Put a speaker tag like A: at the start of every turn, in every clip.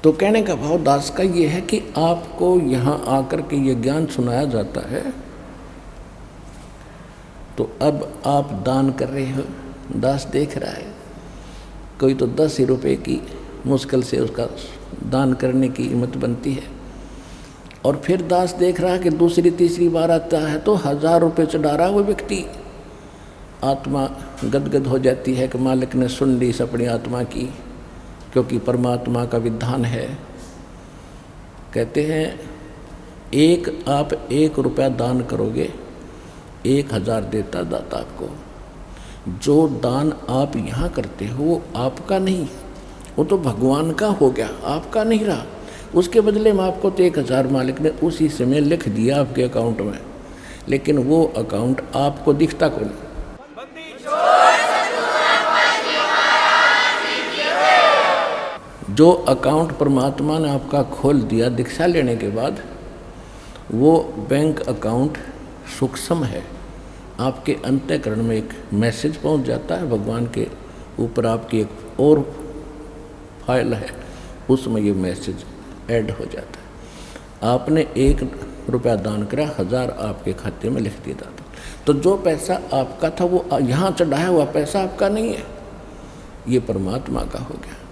A: तो कहने का भाव दास का ये है कि आपको यहाँ आकर के ये ज्ञान सुनाया जाता है, तो अब आप दान कर रहे हो, दास देख रहा है, कोई तो 10 ही रुपये की मुश्किल से उसका दान करने की हिम्मत बनती है, और फिर दास देख रहा है कि दूसरी तीसरी बार आता है तो 1000 रुपये चढ़ा रहा वो व्यक्ति। आत्मा गदगद हो जाती है कि मालिक ने सुन ली इस अपनी आत्मा की, क्योंकि परमात्मा का विधान है। कहते हैं आप 1 रुपया दान करोगे, 1000 देता दाता आपको। जो दान आप यहाँ करते हो वो आपका नहीं, वो तो भगवान का हो गया, आपका नहीं रहा। उसके बदले में आपको तो 1000 मालिक ने उसी समय लिख दिया आपके अकाउंट में, लेकिन वो अकाउंट आपको दिखता को नहीं। जो अकाउंट परमात्मा ने आपका खोल दिया दीक्षा लेने के बाद, वो बैंक अकाउंट सूक्ष्म है। आपके अंतःकरण में एक मैसेज पहुंच जाता है, भगवान के ऊपर आपकी एक और फाइल है, उसमें ये मैसेज ऐड हो जाता है। आपने 1 रुपया दान करा, 1000 आपके खाते में लिख दिया जाता। तो जो पैसा आपका था वो यहाँ चढ़ाया हुआ पैसा आपका नहीं है, ये परमात्मा का हो गया।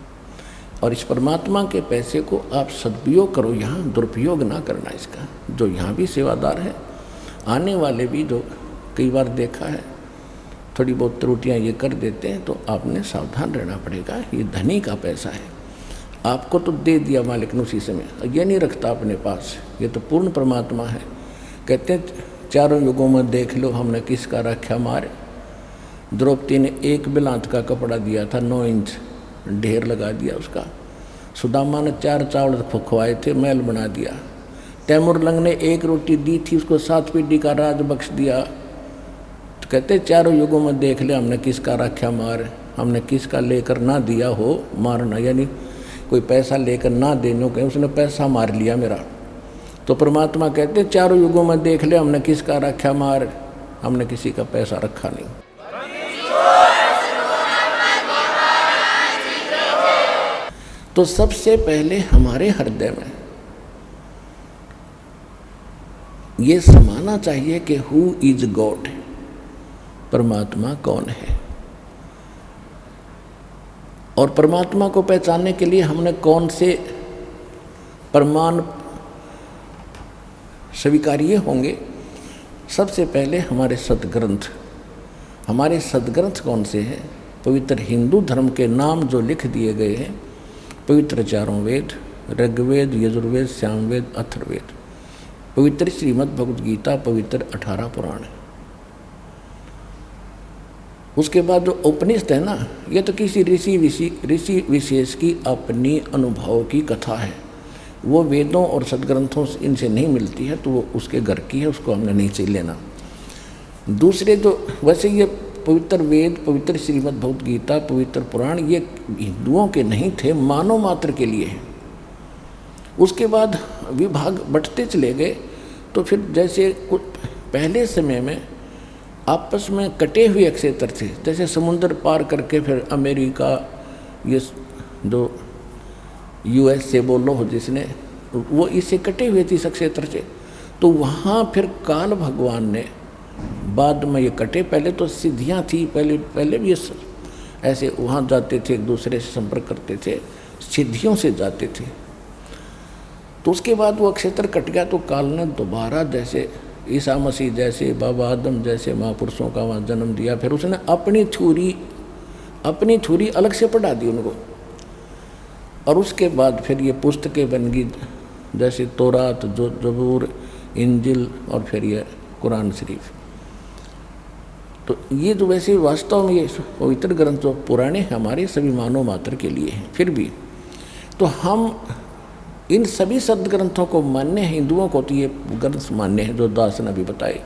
A: और इस परमात्मा के पैसे को आप सदुपयोग करो, यहाँ दुरुपयोग ना करना इसका। जो यहाँ भी सेवादार है, आने वाले भी जो कई बार देखा है थोड़ी बहुत त्रुटियाँ ये कर देते हैं, तो आपने सावधान रहना पड़ेगा। ये धनी का पैसा है, आपको तो दे दिया मालिक ने उसी समय, ये नहीं रखता अपने पास, ये तो पूर्ण परमात्मा है। कहते हैं चारों युगों में देख लो हमने किसका रखा मार। द्रौपदी ने 1 बिलांत का कपड़ा दिया था, 9 इंच ढेर लगा दिया उसका। सुदामा ने 4 चावल खुखवाए थे, महल बना दिया। तैमुरलंग ने 1 रोटी दी थी, उसको 7 पीढ़ी का राज बख्श दिया। तो कहते चारों युगों में देख ले हमने किसका रखा मार, हमने किसका लेकर ना दिया हो मारना, यानी कोई पैसा लेकर ना देने को उसने पैसा मार लिया मेरा। तो परमात्मा कहते चारों युगों में देख ले हमने किसका रखा मार, हमने किसी का पैसा रखा नहीं। तो सबसे पहले हमारे हृदय में ये समाना चाहिए कि हु इज गॉड, परमात्मा कौन है। और परमात्मा को पहचानने के लिए हमने कौन से प्रमाण स्वीकार्य होंगे। सबसे पहले हमारे सदग्रंथ। हमारे सदग्रंथ कौन से हैं? पवित्र हिंदू धर्म के नाम जो लिख दिए गए हैं, पवित्र 4 वेद, ऋग्वेद, यजुर्वेद, सामवेद, अथर्ववेद, पवित्र श्रीमद् भगवद गीता, पवित्र 18 पुराण। उसके बाद जो उपनिषद है ना, ये तो किसी ऋषि विशेष की अपनी अनुभव की कथा है। वो वेदों और सदग्रंथों से इनसे नहीं मिलती है, तो वो उसके घर की है, उसको हमने नहीं चाहिए लेना। दूसरे जो वैसे ये पवित्र वेद, पवित्र श्रीमद् भगवद गीता, पवित्र पुराण, ये हिंदुओं के नहीं थे, मानव मात्र के लिए हैं। उसके बाद विभाग बढ़ते चले गए, तो फिर जैसे कुछ पहले समय में आपस में कटे हुए क्षेत्र थे, जैसे समुद्र पार करके फिर अमेरिका, ये जो US से बोलो हो जिसने, वो इससे कटे हुए थे इस क्षेत्र से। तो वहाँ फिर काल भगवान ने बाद में ये कटे, पहले तो सिद्धियाँ थी, पहले भी ऐसे वहाँ जाते थे, एक दूसरे से संपर्क करते थे, सिद्धियों से जाते थे। तो उसके बाद वो क्षेत्र कट गया, तो काल ने दोबारा जैसे ईसा मसीह जैसे, बाबा आदम जैसे महापुरुषों का वहाँ जन्म दिया। फिर उसने अपनी छुरी अलग से पढ़ा दी उनको, और उसके बाद फिर ये पुस्तकें बन गई, जैसे तौरात, जबूर, इंजिल, और फिर ये कुरान शरीफ। तो ये जो वैसे वास्तव में ये पवित्र ग्रंथ जो पुराने हमारे सभी मानव मात्र के लिए हैं, फिर भी तो हम इन सभी सदग्रंथों को मान्य हैं। हिंदुओं को तो ये ग्रंथ मान्य है जो दास ने अभी बताए,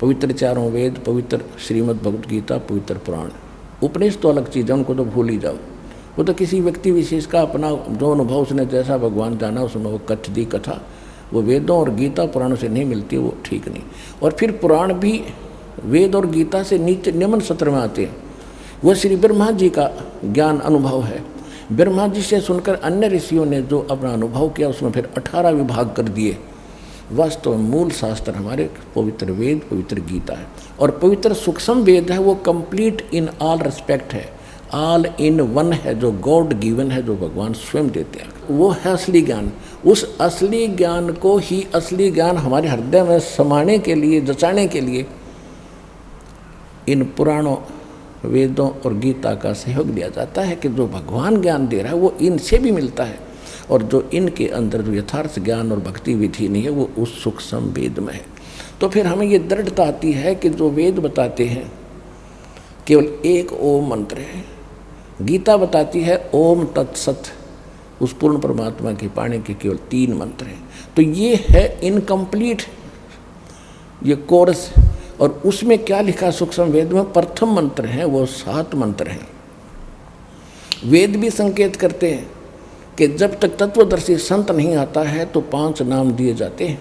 A: पवित्र 4 वेद, पवित्र श्रीमद् भगवद गीता, पवित्र पुराण। उपनिषद तो अलग चीज़ है, उनको तो भूल ही जाओ। वो तो किसी व्यक्ति विशेष का अपना जो अनुभव, उसने जैसा भगवान जाना उसमें वो कथ दी कथा, वो वेदों और गीता पुराणों से नहीं मिलती, वो ठीक नहीं। और फिर पुराण भी वेद और गीता से नीचे निम्न सत्र में आते हैं। वह श्री ब्रह्मा जी का ज्ञान अनुभव है, ब्रह्मा जी से सुनकर अन्य ऋषियों ने जो अपना अनुभव किया उसमें फिर 18 विभाग कर दिए। वास्तव में मूल शास्त्र हमारे पवित्र वेद, पवित्र गीता है। और पवित्र सूक्ष्म वेद है वो कंप्लीट इन ऑल रिस्पेक्ट है, ऑल इन वन है, जो गॉड गिवन है, जो भगवान स्वयं देते हैं। वो है असली ज्ञान। उस असली ज्ञान को ही असली ज्ञान हमारे हृदय में समाने के लिए, जचाने के लिए इन पुराणों, वेदों और गीता का सहयोग लिया जाता है कि जो भगवान ज्ञान दे रहा है वो इनसे भी मिलता है, और जो इनके अंदर जो यथार्थ ज्ञान और भक्ति विधि नहीं है वो उस सूक्ष्म वेद में है। तो फिर हमें ये दृढ़ता आती है कि जो वेद बताते हैं केवल एक ओम मंत्र है, गीता बताती है ओम तत्सत, उस पूर्ण परमात्मा के पाने के केवल 3 मंत्र हैं। तो ये है इनकम्प्लीट ये कोर्स। और उसमें क्या लिखा सूक्ष्म वेद में? प्रथम मंत्र हैं वो 7 मंत्र हैं। वेद भी संकेत करते हैं कि जब तक तत्वदर्शी संत नहीं आता है तो 5 नाम दिए जाते हैं,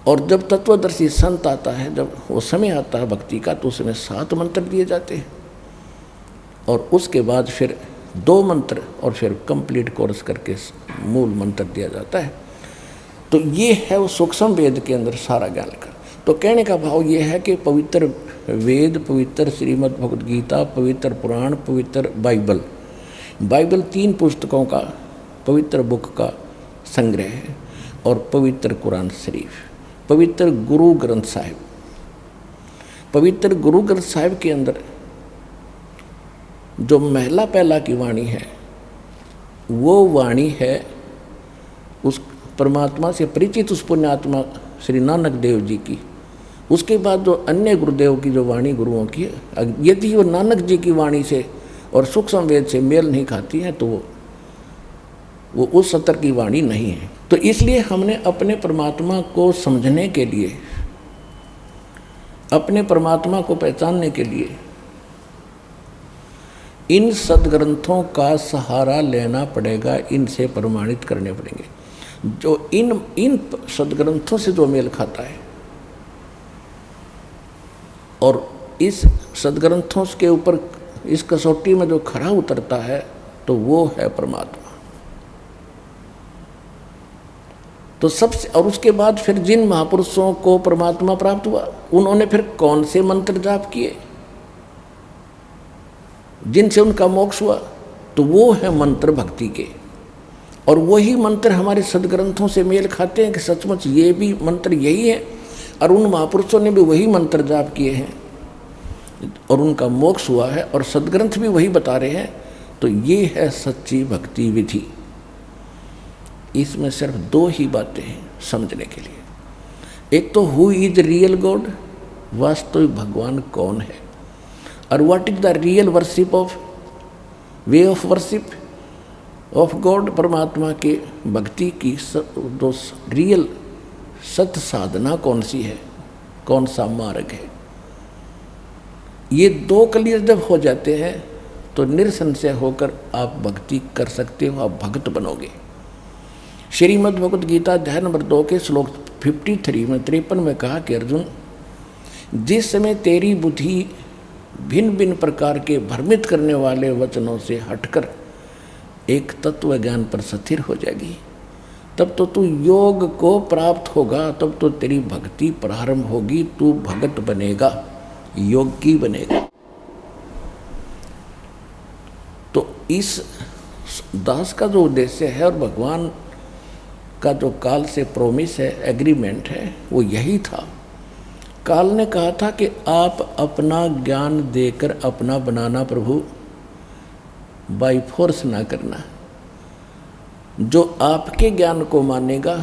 A: और जब तत्वदर्शी संत आता है, जब वो समय आता है भक्ति का, तो उसमें 7 मंत्र दिए जाते हैं, और उसके बाद फिर 2 मंत्र और फिर कंप्लीट कोर्स करके मूल मंत्र दिया जाता है। तो ये है वो सूक्ष्म वेद के अंदर सारा ज्ञान का। तो कहने का भाव ये है कि पवित्र वेद, पवित्र श्रीमद् भगवद गीता, पवित्र पुराण, पवित्र बाइबल, बाइबल 3 पुस्तकों का पवित्र बुक का संग्रह है, और पवित्र कुरान शरीफ, पवित्र गुरु ग्रंथ साहिब। पवित्र गुरु ग्रंथ साहिब के अंदर जो महला पहला की वाणी है वो वाणी है उस परमात्मा से परिचित उस पुण्यात्मा श्री नानक देव जी की। उसके बाद जो अन्य गुरुदेव की जो वाणी गुरुओं की है, यदि वो नानक जी की वाणी से और सूक्ष्म वेद से मेल नहीं खाती हैं तो वो उस सतर की वाणी नहीं है। तो इसलिए हमने अपने परमात्मा को समझने के लिए, अपने परमात्मा को पहचानने के लिए इन सदग्रंथों का सहारा लेना पड़ेगा, इनसे प्रमाणित करने पड़ेंगे। जो इन सदग्रंथों से जो मेल खाता है और इस सदग्रंथों के ऊपर इस कसौटी में जो खरा उतरता है तो वो है परमात्मा। तो सबसे, और उसके बाद फिर जिन महापुरुषों को परमात्मा प्राप्त हुआ उन्होंने फिर कौन से मंत्र जाप किए जिनसे उनका मोक्ष हुआ? तो वो है मंत्र भक्ति के, और वही मंत्र हमारे सदग्रंथों से मेल खाते हैं कि सचमुच ये भी मंत्र यही है, और उन महापुरुषों ने भी वही मंत्र जाप किए हैं और उनका मोक्ष हुआ है, और सदग्रंथ भी वही बता रहे हैं। तो ये है सच्ची भक्ति विधि। इसमें सिर्फ 2 ही बातें हैं समझने के लिए। एक तो हु इज रियल गॉड, वास्तविक भगवान कौन है, और what is the real worship of, way of worship of God, परमात्मा के भक्ति की जो रियल सत्य साधना कौन सी है, कौन सा मार्ग है। ये 2 क्लियर जब हो जाते हैं तो निरसंशय होकर आप भक्ति कर सकते हो, आप भक्त बनोगे। श्रीमद् भगवद गीता अध्याय नंबर 2 के श्लोक 53 में 53 में कहा कि अर्जुन, जिस समय तेरी बुद्धि भिन्न भिन्न प्रकार के भ्रमित करने वाले वचनों से हटकर एक तत्व ज्ञान पर स्थिर हो जाएगी, तब तो तू योग को प्राप्त होगा, तब तो तेरी भक्ति प्रारंभ होगी, तू भगत बनेगा, योगी बनेगा। तो इस दास का जो उद्देश्य है और भगवान का जो काल से प्रोमिस है, एग्रीमेंट है, वो यही था। काल ने कहा था कि आप अपना ज्ञान देकर अपना बनाना प्रभु, बाई फोर्स ना करना। जो आपके ज्ञान को मानेगा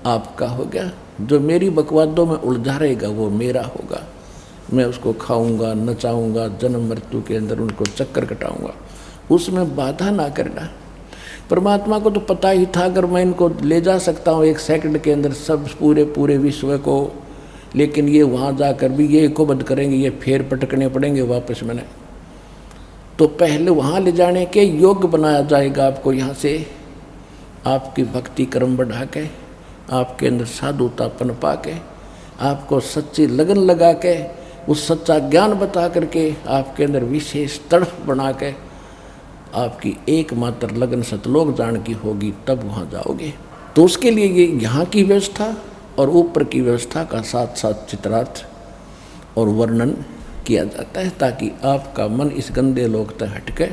A: आपका हो गया, जो मेरी बकवादों में उलझा रहेगा वो मेरा होगा। मैं उसको खाऊंगा, नचाऊंगा, जन्म मृत्यु के अंदर उनको चक्कर कटाऊंगा, उसमें बाधा ना करना। परमात्मा को तो पता ही था अगर मैं इनको ले जा सकता हूँ 1 सेकंड के अंदर सब पूरे विश्व को, लेकिन ये वहाँ जाकर भी ये को बद करेंगे, ये फेर पटकने पड़ेंगे वापस मैंने। तो पहले वहाँ ले जाने के योग्य बनाया जाएगा आपको, यहाँ से आपकी भक्ति कर्म बढ़ा के, आपके अंदर साधुतापन पा के, आपको सच्ची लगन लगा के, उस सच्चा ज्ञान बता करके आपके अंदर विशेष तड़फ बना के आपकी एकमात्र लगन सतलोक जान की होगी, तब वहाँ जाओगे। तो उसके लिए ये यहाँ की व्यवस्था और ऊपर की व्यवस्था का साथ साथ चित्रार्थ और वर्णन किया जाता है, ताकि आपका मन इस गंदे लोक तक हटके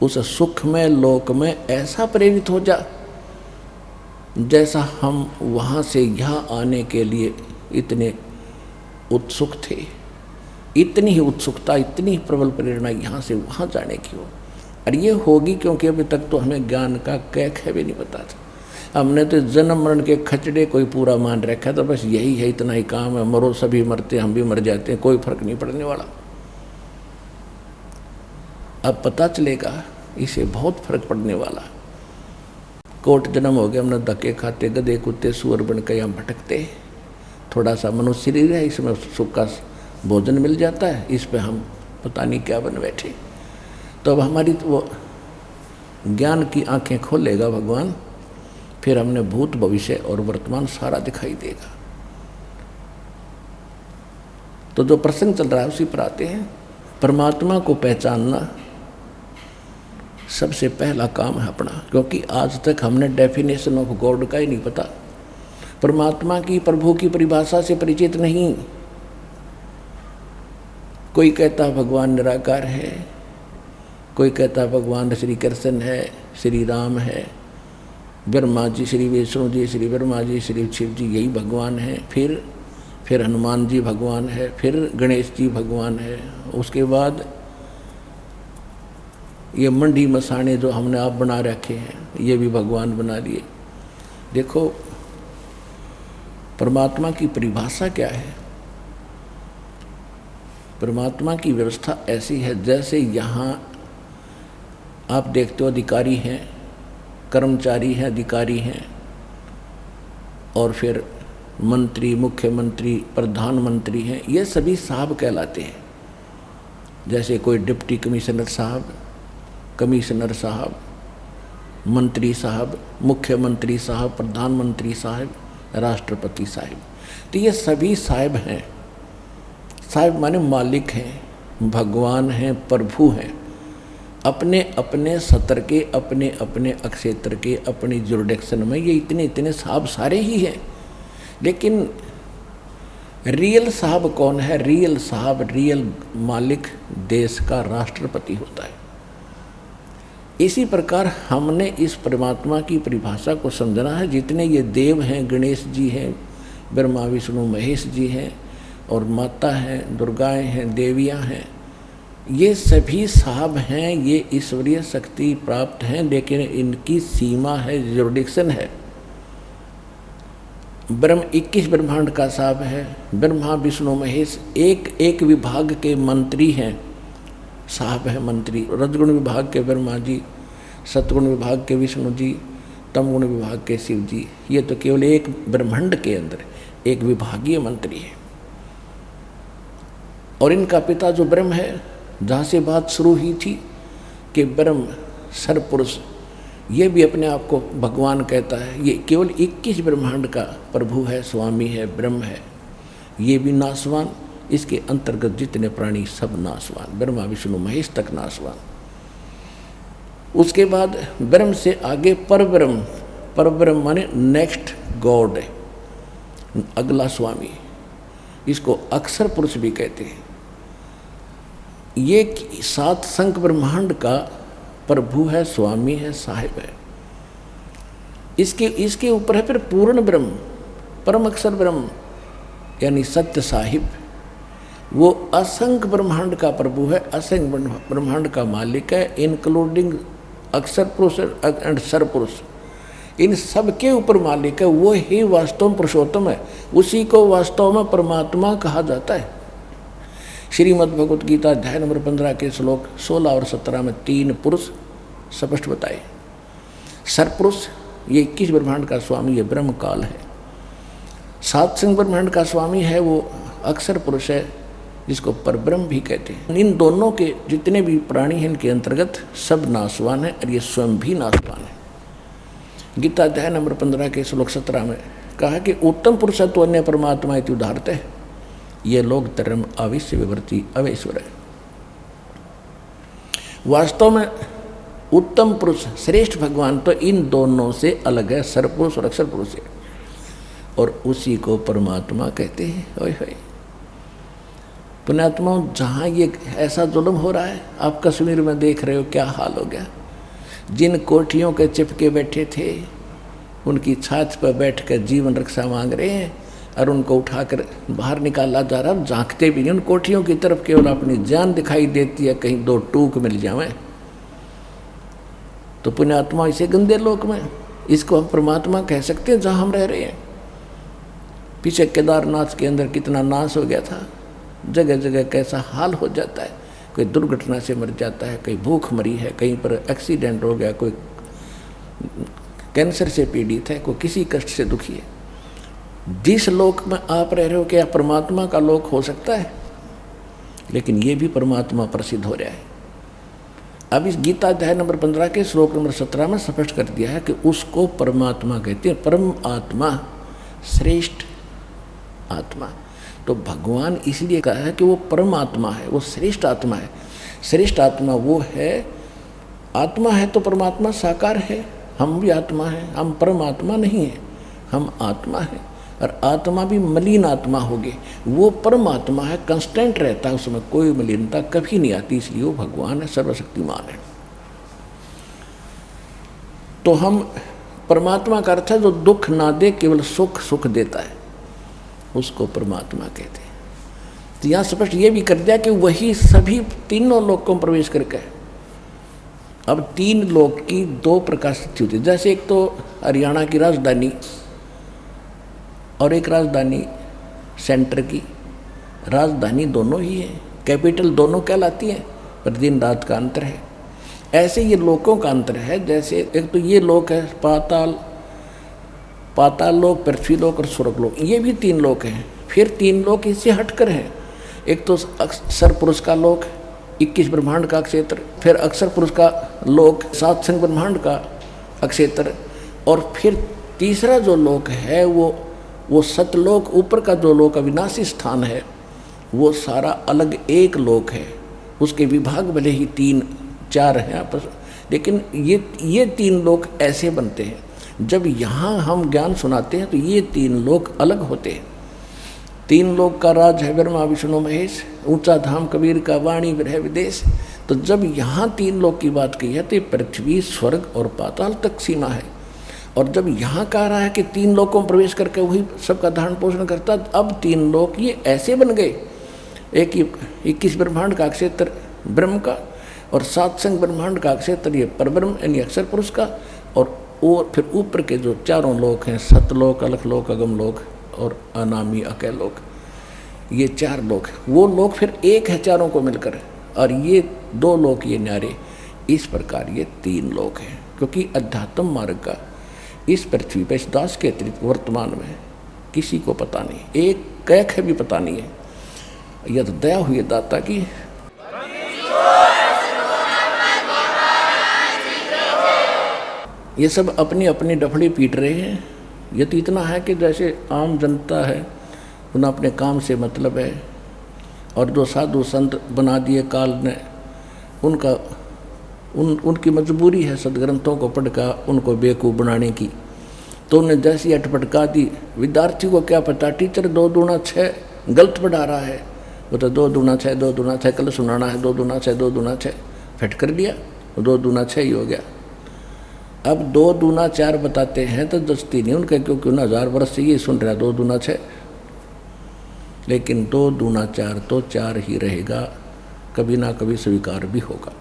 A: उस सुखमय लोक में ऐसा प्रेरित हो जा जैसा हम वहाँ से यहाँ आने के लिए इतने उत्सुक थे। इतनी ही उत्सुकता, इतनी ही प्रबल प्रेरणा यहाँ से वहाँ जाने की हो। और ये होगी क्योंकि अभी तक तो हमें ज्ञान का कैख भी नहीं पता था। हमने तो जन्म मरण के खचड़े कोई पूरा मान रखा था, बस यही है, इतना ही काम है, मरो सभी मरते, हम भी मर जाते हैं, कोई फर्क नहीं पड़ने वाला। अब पता चलेगा इसे बहुत फर्क पड़ने वाला। कोट जन्म हो गया, हमने धक्के खाते, गधे कुत्ते सुअर बन के यहाँ भटकते, थोड़ा सा मनुष्य शरीर है, इसमें सुख का भोजन मिल जाता है, इस पे हम पता नहीं क्या बन बैठे। तो अब हमारी तो वो ज्ञान की आंखें खोलेगा भगवान, फिर हमने भूत भविष्य और वर्तमान सारा दिखाई देगा। तो जो प्रसंग चल रहा है उसी पर आते हैं। परमात्मा को पहचानना सबसे पहला काम है अपना, क्योंकि आज तक हमने डेफिनेशन ऑफ गॉड का ही नहीं पता। परमात्मा की, प्रभु की परिभाषा से परिचित नहीं। कोई कहता भगवान निराकार है, कोई कहता भगवान श्री कृष्ण है, श्री राम है, ब्रह्मा जी, श्री विष्णु जी, श्री ब्रह्मा जी, श्री शिव जी यही भगवान है, फिर हनुमान जी भगवान है, फिर गणेश जी भगवान है। उसके बाद ये मंडी मसाने जो हमने आप बना रखे हैं ये भी भगवान बना लिए। देखो परमात्मा की परिभाषा क्या है। परमात्मा की व्यवस्था ऐसी है जैसे यहाँ आप देखते हो अधिकारी हैं, कर्मचारी हैं, अधिकारी हैं, और फिर मंत्री, मुख्यमंत्री, प्रधानमंत्री हैं, ये सभी साहब कहलाते हैं। जैसे कोई डिप्टी कमिश्नर साहब, कमिश्नर साहब, मंत्री साहब, मुख्यमंत्री साहब, प्रधानमंत्री साहब, राष्ट्रपति साहब, तो ये सभी साहब हैं। साहब माने मालिक हैं, भगवान हैं, प्रभु हैं, अपने अपने सत्र के, अपने अपने क्षेत्र के, अपनी जुरिडिक्शन में ये इतने इतने साहब सारे ही हैं। लेकिन रियल साहब कौन है? रियल साहब, रियल मालिक देश का राष्ट्रपति होता है। इसी प्रकार हमने इस परमात्मा की परिभाषा को समझना है। जितने ये देव हैं, गणेश जी हैं, ब्रह्मा विष्णु महेश जी हैं, और माता हैं, दुर्गाएं हैं, देवियां हैं, ये सभी साहब हैं, ये ईश्वरीय शक्ति प्राप्त हैं, लेकिन इनकी सीमा है, जुरिडिक्शन है। ब्रह्म 21 ब्रह्मांड का साहब है, ब्रह्मा विष्णु महेश एक एक विभाग के मंत्री हैं, साहब है मंत्री। रजगुण विभाग के ब्रह्मा जी, सतगुण विभाग के विष्णु जी, तमगुण विभाग के शिव जी। ये तो केवल एक ब्रह्मांड के अंदर एक विभागीय मंत्री है। और इनका पिता जो ब्रह्म है, जहाँ से बात शुरू हुई थी कि ब्रह्म सरपुरुष, ये भी अपने आप को भगवान कहता है। ये केवल 21 ब्रह्मांड का प्रभु है, स्वामी है, ब्रह्म है। ये भी नासवान, इसके अंतर्गत जितने प्राणी सब नासवान, ब्रह्मा विष्णु महेश तक नासवान। उसके बाद ब्रह्म से आगे परब्रह्म, परब्रह्म माने नेक्स्ट गॉड है, अगला स्वामी, इसको अक्षर पुरुष भी कहते हैं। ये 7 संख ब्रह्मांड का प्रभु है, स्वामी है, साहिब है। इसके ऊपर है फिर पूर्ण ब्रह्म, परम अक्षर ब्रह्म यानी सत्य साहिब। वो असंख्य ब्रह्मांड का प्रभु है, असंख्य ब्रह्मांड का मालिक है, इंक्लूडिंग अक्षर पुरुष एंड सर पुरुष। इन सब के ऊपर मालिक है। वो ही वास्तव में पुरुषोत्तम है, उसी को वास्तव में परमात्मा कहा जाता है। श्रीमद् भगवत गीता अध्याय नंबर 15 के श्लोक 16 और 17 में 3 पुरुष स्पष्ट बताए। सरपुरुष ये 21 ब्रह्मांड का स्वामी, ये ब्रह्म काल है। 7 संख ब्रह्मांड का स्वामी है वो अक्षर पुरुष है, जिसको परब्रह्म भी कहते हैं। इन दोनों के जितने भी प्राणी हैं इनके अंतर्गत सब नासवान है, और ये स्वयं भी नासवान है। गीता अध्याय नंबर 15 के श्लोक 17 में कहा कि उत्तम पुरुषत्व अन्य परमात्मा इति उदाहरते है, ये लोग धर्म अविश्य विवर्ती अवेश्वर है। वास्तव में उत्तम पुरुष श्रेष्ठ भगवान तो इन दोनों से अलग है, सरपुरुष और अक्षर पुरुष है, और उसी को परमात्मा कहते हैं। ओए होए पुण्यात्मा, जहाँ ये ऐसा जुल्म हो रहा है, आप कश्मीर में देख रहे हो क्या हाल हो गया। जिन कोठियों के चिपके बैठे थे उनकी छाछ पर बैठ कर जीवन रक्षा मांग रहे हैं और उनको उठाकर बाहर निकाला जा रहा है। झांकते भी नहीं उन कोठियों की तरफ, केवल अपनी जान दिखाई देती है, कहीं दो टूक मिल जाए। तो पुण्यात्मा इसे गंदे लोक में, इसको हम परमात्मा कह सकते हैं जहाँ हम रह रहे हैं। पीछे केदारनाथ के अंदर कितना नाश हो गया था, जगह जगह कैसा हाल हो जाता है। कोई दुर्घटना से मर जाता है, कहीं भूख मरी है, कहीं पर एक्सीडेंट हो गया, कोई कैंसर से पीड़ित है, कोई किसी कष्ट से दुखी है। जिस लोक में आप रह रहे हो क्या परमात्मा का लोक हो सकता है? लेकिन ये भी परमात्मा प्रसिद्ध हो रहा है। अब इस गीता अध्याय नंबर 15 के श्लोक नंबर 17 में स्पष्ट कर दिया है कि उसको परमात्मा कहते हैं। परम आत्मा, श्रेष्ठ आत्मा। तो भगवान इसलिए कहा है कि वो परम आत्मा है, वो श्रेष्ठ आत्मा है। श्रेष्ठ आत्मा वो है, आत्मा है तो परमात्मा साकार है। हम भी आत्मा हैं, हम परमात्मा नहीं है, हम आत्मा हैं। और आत्मा भी मलिन आत्मा होगी, वो परमात्मा है, कंस्टेंट रहता है, उसमें कोई मलिनता कभी नहीं आती, इसलिए वो भगवान है, सर्वशक्तिमान है। तो हम परमात्मा का अर्थ है जो दुख ना दे, केवल सुख सुख देता है, उसको परमात्मा कहते हैं। तो यहाँ स्पष्ट ये भी कर दिया कि वही सभी तीनों लोकों में प्रवेश करके है। अब तीन लोक की दो प्रकार स्थिति होती है। जैसे एक तो हरियाणा की राजधानी और एक राजधानी सेंटर की, राजधानी दोनों ही है, कैपिटल दोनों कहलाती है, पर दिन रात का अंतर है। ऐसे ये लोकों का अंतर है। जैसे एक तो ये लोक है पाताल, पाताल लोक, पृथ्वी लोक और स्वर्ग लोक, ये भी तीन लोक हैं। फिर तीन लोक इससे हटकर हैं। एक तो अक्षर पुरुष का लोक, 21 ब्रह्मांड का क्षेत्र, फिर अक्षर पुरुष का लोक, 7 संग ब्रह्मांड का क्षेत्र, और फिर तीसरा जो लोक है वो सतलोक, ऊपर का जो लोक अविनाशी स्थान है, वो सारा अलग एक लोक है। उसके विभाग भले ही 3-4 हैं आपस, लेकिन ये तीन लोक ऐसे बनते हैं। जब यहाँ हम ज्ञान सुनाते हैं तो ये तीन लोक अलग होते हैं। तीन लोक का राज है ब्रह्मा विष्णु महेश, ऊंचा धाम कबीर का वाणी विरह विदेश। तो जब यहाँ तीन लोक की बात की है तो पृथ्वी, स्वर्ग और पाताल तक सीमा है। और जब यहाँ कह रहा है कि तीन लोकों में प्रवेश करके वही सबका धारण पोषण करता, अब तीन लोक ये ऐसे बन गए। एक 21 ब्रह्मांड का क्षेत्र ब्रह्म का, और 7 संग ब्रह्मांड का क्षेत्र ये परब्रह्म यानी अक्षर पुरुष का, और फिर ऊपर के जो चारों लोक हैं, सतलोक, अलखलोक, अगमलोक और अनामी अकैलोक, ये 4 लोक। वो लोक फिर एक है चारों को मिलकर, और ये 2 लोक ये न्यारे। इस प्रकार ये 3 लोक हैं। क्योंकि अध्यात्म मार्ग का इस पृथ्वी पर, इस दास के अतिरिक्त वर्तमान में किसी को पता नहीं, एक कैक है भी पता नहीं है। यह तो दया हुई दाता की। ये सब अपनी अपनी डफड़ी पीट रहे हैं। ये तो इतना है कि जैसे आम जनता है, उन्हें अपने काम से मतलब है, और जो साधु संत बना दिए काल ने, उनकी मजबूरी है सदग्रंथों को पढ़कर उनको बेवकूफ़ बनाने की। तो उन्हें जैसी अटपटका दी, विद्यार्थी को क्या पता टीचर 2 दूना 6 गलत पढ़ा रहा है, वो तो 2 दूना 6 2 दूना 6 कल सुनाना है, 2 दूना 6 2 दूना 6 फिट कर लिया, 2 दूना 6 ही हो गया। अब 2 दूना 4 बताते हैं तो दस्ती नहीं उनके, क्योंकि उन्हें 1000 वर्ष से ये सुन रहा 2 दूना 6, लेकिन 2 दूना 4 तो 4 ही रहेगा, कभी ना कभी स्वीकार भी होगा।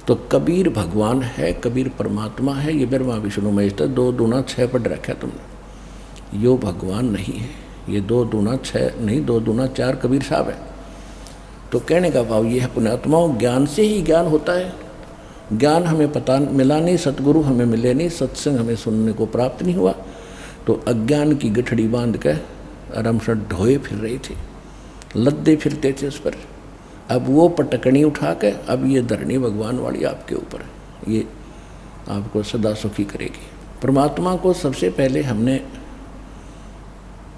A: तो कबीर भगवान है, कबीर परमात्मा है, ये ब्रह्मा विष्णु महेश। 2 दूना 6 पढ़ रखा है तुमने, यो भगवान नहीं है। ये 2 दूना 6 नहीं, 2 दूना 4 कबीर साहब है। तो कहने का भाव ये है पुण्यात्माओं, ज्ञान से ही ज्ञान होता है। ज्ञान हमें पता मिला नहीं, सतगुरु हमें मिले नहीं, सत्संग हमें सुनने को प्राप्त नहीं हुआ, तो अज्ञान की गठड़ी बांध के आराम से ढोए फिर रहे थे, लद्दे फिरते थे उस पर। अब वो पटकनी उठा के अब ये धरनी भगवान वाली आपके ऊपर है, ये आपको सदा सुखी करेगी। परमात्मा को सबसे पहले हमने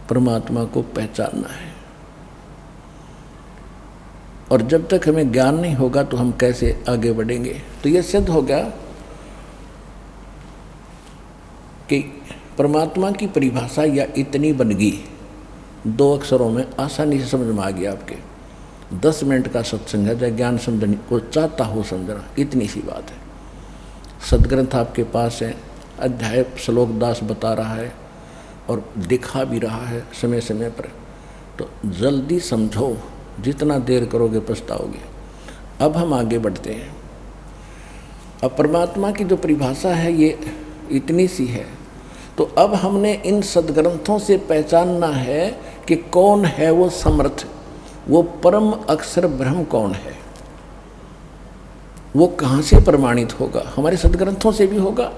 A: परमात्मा को पहचानना है, और जब तक हमें ज्ञान नहीं होगा तो हम कैसे आगे बढ़ेंगे। तो ये सिद्ध हो गया कि परमात्मा की परिभाषा या इतनी बनगी 2 अक्षरों में आसानी से समझ में आ गया आपके। 10 मिनट का सत्संग है, जब ज्ञान समझने को चाहता हो समझना, इतनी सी बात है। सदग्रंथ आपके पास है, अध्याय श्लोक दास बता रहा है और दिखा भी रहा है समय समय पर, तो जल्दी समझो, जितना देर करोगे पछताओगे। अब हम आगे बढ़ते हैं। अब परमात्मा की जो परिभाषा है ये इतनी सी है, तो अब हमने इन सदग्रंथों से पहचानना है कि कौन है वो समर्थ, वो परम अक्षर ब्रह्म कौन है। वो कहाँ से प्रमाणित होगा? हमारे सदग्रंथों से भी होगा,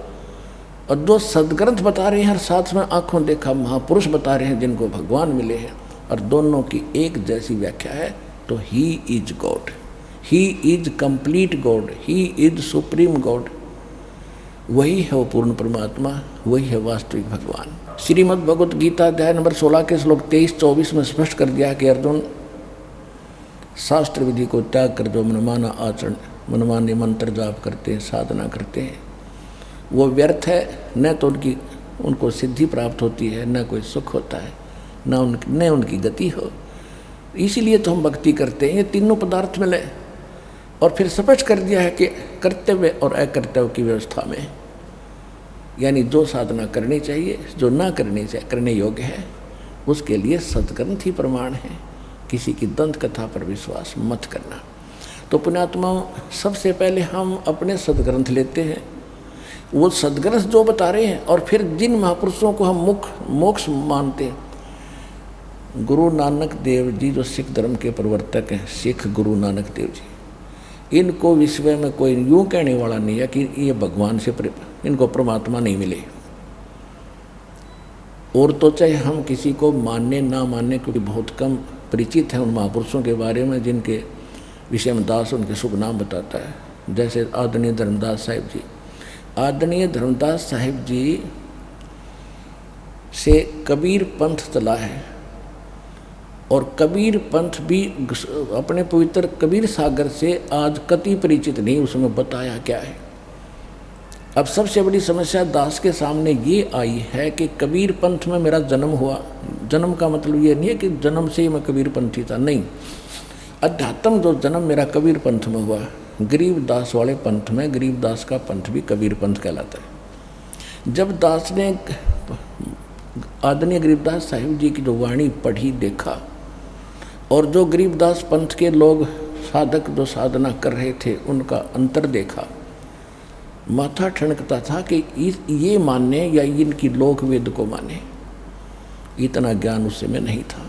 A: और जो सदग्रंथ बता रहे हैं और साथ में आंखों देखा महापुरुष बता रहे हैं जिनको भगवान मिले हैं, और दोनों की एक जैसी व्याख्या है, तो he is God, he is complete God, he is supreme God. वही है वो पूर्ण परमात्मा, वही है वास्तविक भगवान। श्रीमद् भगवत गीता अध्याय नंबर 16 के श्लोक 23-24 में स्पष्ट कर दिया कि अर्जुन, शास्त्र विधि को त्याग कर जो मनमाना आचरण, मनमाने मंत्र जाप करते हैं, साधना करते हैं, वो व्यर्थ है। न तो उनको सिद्धि प्राप्त होती है, न कोई सुख होता है, न उनकी गति हो। इसीलिए तो हम भक्ति करते हैं, ये तीनों पदार्थ मिले। और फिर स्पष्ट कर दिया है कि कर्तव्य और अकर्तव्य की व्यवस्था में, यानी जो साधना करनी चाहिए, जो ना करने योग्य है, उसके लिए सदग्रंथ ही प्रमाण है। किसी की दंत कथा पर विश्वास मत करना। तो पुण्यात्माओं, सबसे पहले हम अपने सदग्रंथ लेते हैं, वो सदग्रंथ जो बता रहे हैं, और फिर जिन महापुरुषों को हम मोक्ष मानते हैं, गुरु नानक देव जी जो सिख धर्म के प्रवर्तक हैं, सिख गुरु नानक देव जी, इनको विश्व में कोई यूँ कहने वाला नहीं है कि ये भगवान से इनको परमात्मा नहीं मिले। और तो चाहे हम किसी को मानने ना मानने, क्योंकि बहुत कम परिचित हैं उन महापुरुषों के बारे में जिनके विषय में दास उनके शुभ नाम बताता है। जैसे आदरणीय धर्मदास साहिब जी, आदरणीय धर्मदास साहिब जी से कबीर पंथ चला है, और कबीर पंथ भी अपने पवित्र कबीर सागर से आज कति परिचित नहीं, उसमें बताया क्या है। अब सबसे बड़ी समस्या दास के सामने ये आई है कि कबीर पंथ में मेरा जन्म हुआ। जन्म का मतलब ये नहीं है कि जन्म से ही मैं कबीर पंथी था, नहीं। अध्यात्म जो जन्म मेरा कबीर पंथ में हुआ, गरीबदास वाले पंथ में, गरीबदास का पंथ भी कबीर पंथ कहलाता है। जब दास ने आदरणीय गरीबदास साहिब जी की जो वाणी पढ़ी, देखा, और जो गरीबदास पंथ के लोग साधक जो साधना कर रहे थे उनका अंतर देखा, माथा ठनकता था कि ये मानने या इनकी लोक वेद को माने। इतना ज्ञान उस समय नहीं था।